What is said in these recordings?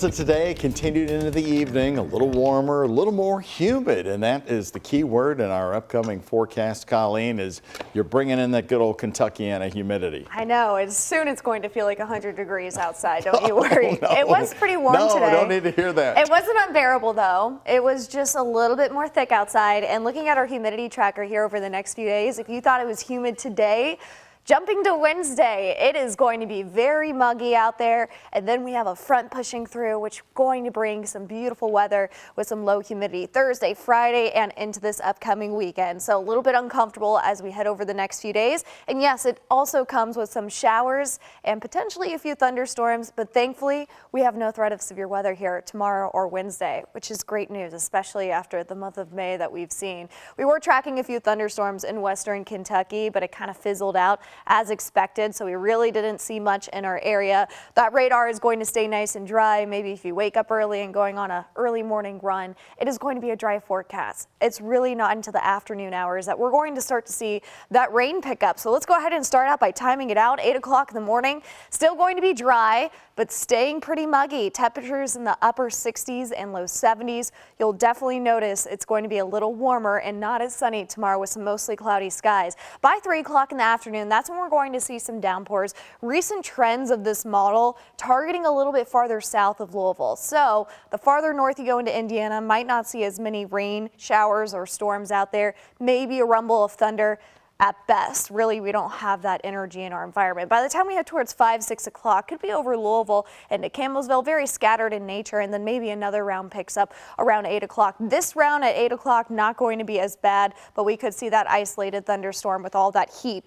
So today continued into the evening, a little warmer, a little more humid, and that is the key word in our upcoming forecast, Colleen, is you're bringing in that good old Kentuckiana humidity. I know. Soon it's going to feel like 100 degrees outside. Don't you worry. No. It was pretty warm today. No, don't need to hear that. It wasn't unbearable, though. It was just a little bit more thick outside. And looking at our humidity tracker here over the next few days, if you thought it was humid today, jumping to Wednesday, it is going to be very muggy out there, and then we have a front pushing through, which is going to bring some beautiful weather with some low humidity Thursday, Friday, and into this upcoming weekend. So a little bit uncomfortable as we head over the next few days. And yes, it also comes with some showers and potentially a few thunderstorms, but thankfully we have no threat of severe weather here tomorrow or Wednesday, which is great news, especially after the month of May that we've seen. We were tracking a few thunderstorms in western Kentucky, but it kind of fizzled out as expected, so we really didn't see much in our area. That radar is going to stay nice and dry. Maybe if you wake up early and going on an early morning run, it is going to be a dry forecast. It's really not until the afternoon hours that we're going to start to see that rain pick up. So let's go ahead and start out by timing it out. 8 o'clock in the morning, still going to be dry, but staying pretty muggy. Temperatures in the upper 60s and low 70s. You'll definitely notice it's going to be a little warmer and not as sunny tomorrow with some mostly cloudy skies. By 3 o'clock in the afternoon, that's when we're going to see some downpours. Recent trends of this model targeting a little bit farther south of Louisville. So the farther north you go into Indiana, might not see as many rain showers or storms out there. Maybe a rumble of thunder. At best, really, we don't have that energy in our environment. By the time we head towards 5, 6 o'clock, could be over Louisville and to Campbellsville, very scattered in nature, and then maybe another round picks up around 8 o'clock. This round at 8 o'clock, not going to be as bad, but we could see that isolated thunderstorm with all that heat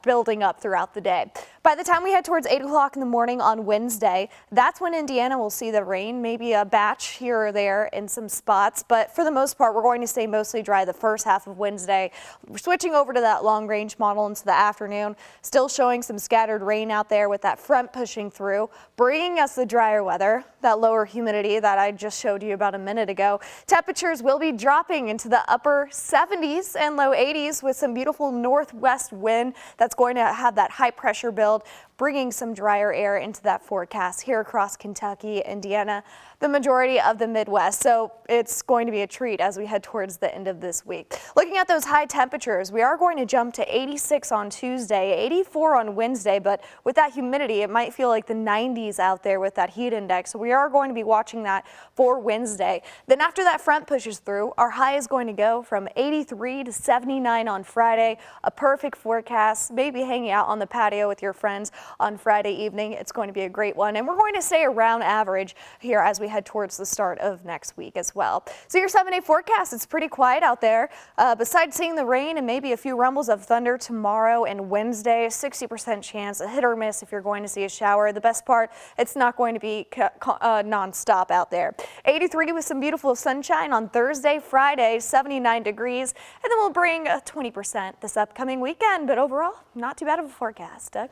building up throughout the day. By the time we head towards 8 o'clock in the morning on Wednesday, that's when Indiana will see the rain, maybe a batch here or there in some spots, but for the most part, we're going to stay mostly dry the first half of Wednesday. We're switching over to that long range model into the afternoon, still showing some scattered rain out there with that front pushing through, bringing us the drier weather, that lower humidity that I just showed you about a minute ago. Temperatures will be dropping into the upper 70s and low 80s with some beautiful northwest wind that's going to have that high pressure build, bringing some drier air into that forecast here across Kentucky, Indiana, the majority of the Midwest. So it's going to be a treat as we head towards the end of this week. Looking at those high temperatures, we are going to jump to 86 on Tuesday, 84 on Wednesday, but with that humidity, it might feel like the 90s out there with that heat index. So we are going to be watching that for Wednesday. Then after that front pushes through, our high is going to go from 83 to 79 on Friday, a perfect forecast, maybe hanging out on the patio with your friends on Friday evening. It's going to be a great one, and we're going to stay around average here as we head towards the start of next week as well. So your 7-day forecast, it's pretty quiet out there. Besides seeing the rain and maybe a few rumbles of thunder tomorrow and Wednesday, 60% chance, a hit or miss if you're going to see a shower. The best part, it's not going to be non-stop out there. 83 with some beautiful sunshine on Thursday, Friday, 79 degrees, and then we'll bring 20% this upcoming weekend, but overall, not too bad of a forecast. Doug?